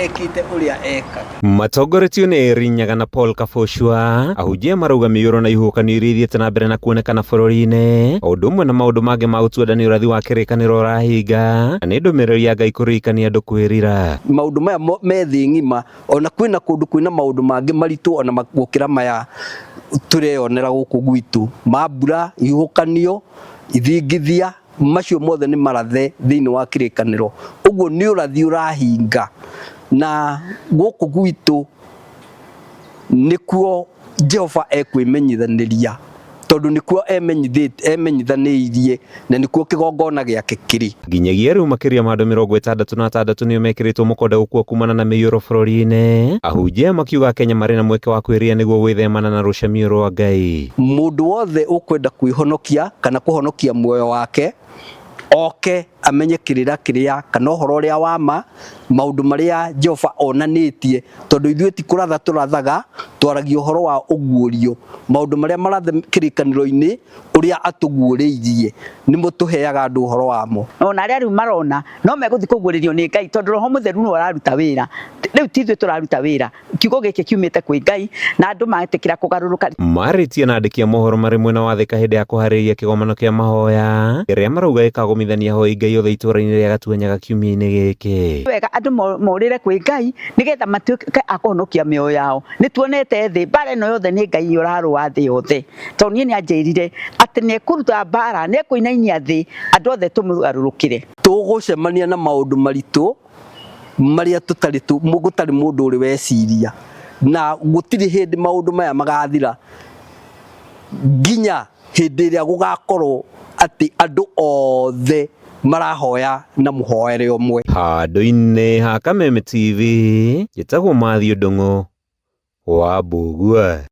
ekite uria eka matongoretio nĩ Rinyaga na Paul Kaboshua ahunjia marauga mĩũrũ na ihuhũkanio iria ithiĩte na mbere na kuonekana bũrũri-inĩ o ũndũ ũmwe na maũndũ mangĩ ma ũtuanani ũrathi wa kĩrĩkanĩro ũrahinga na nĩ ndũmĩrĩri ya Ngai kũririkania andũ kwĩrira. Maũndũ maya me thĩ ng'ima ona kwĩna kũndũ kwĩna maũndũ mangĩ maritũ ona gũkĩra maya tureyonera gũkũ gwitũ, mambura, ihuhũkanio, ithingithia, macio mothe nĩ marathe thĩinĩ wa kĩrĩkanĩro. Ũguo nĩ ũrathi ũrahinga na gũkũ gwitũ nĩkuo Jehova ekwĩmenyithanĩria tondũ nĩkuo emenyithanĩirie na nĩkuo kĩgongona gĩake kĩrĩ. Nginyagia rĩu makĩria ma andũ 66 nĩo mekĩrĩtwo mũkonde gũkua kumana na mĩiyũro bũrũri-inĩ, ahunjia makiuga Kenya marĩ na mweke wa kwĩrĩa nĩguo gwĩthemana na rũcamio rwa Ngai. Mũndũ wothe ũkwenda kwĩhonokia kana kũhonokia muoyo wake oke amenye kĩrĩra kĩrĩa kana ũhoro ũrĩa wa ma, maũndũ marĩa Jehova onanĩtie tondũ ithuĩ ti kũratha tũrathaga, twaragia ũhoro wa ũguũrio, maũndũ marĩa marathe kĩrĩkanĩro-inĩ ũrĩa atũguũrĩirie nĩmo tũheaga andũ ũhoro wamo. Ona arĩa rĩu marona no megũthiĩ kũguũrĩrio nĩ Ngai tondũ Roho Mũtheru nĩwe ũraruta wĩra. Rĩu ti ithuĩ tũraruta wĩra, kiugo gĩkĩ kiumĩte kwĩ Ngai na andũ magetĩkĩra kũgarũrũka. Marĩtie na andĩki a mohoro marĩ mwena wa thĩka hĩndĩ ya kũharĩrĩria kĩgomano kĩa mahoya kĩrĩa marauga gĩkagomithania ahoi Ngai othe itũũra-inĩ rĩa Gatuanyaga kiumia-inĩ gĩkĩ. Wega andũ morĩre kwĩ Ngai nĩgetha matuĩke a kũhonokia mĩoyo yao. Nĩtuonete thĩ mbara ĩno yothe nĩ Ngai ũrarũa thĩ yothe tondũ niĩ nĩanjĩrire atĩ nĩekũruta mbara, nĩekũinainia thĩ andũ othe tũmũgarũrũkĩre. Tũgũcemania na maũndũ maritũ marĩa gũtarĩ mũndũ ũrĩ weciria na gũtirĩ hĩndĩ maũndũ maya magathira nginya hĩndĩ ĩrĩa gũgakorwo atĩ andũ othe marahoya na mũhoere ũmwe. Handũ-inĩ ha Kameme TV, njĩtagwo Mathew Ndung'u wa Mbugua.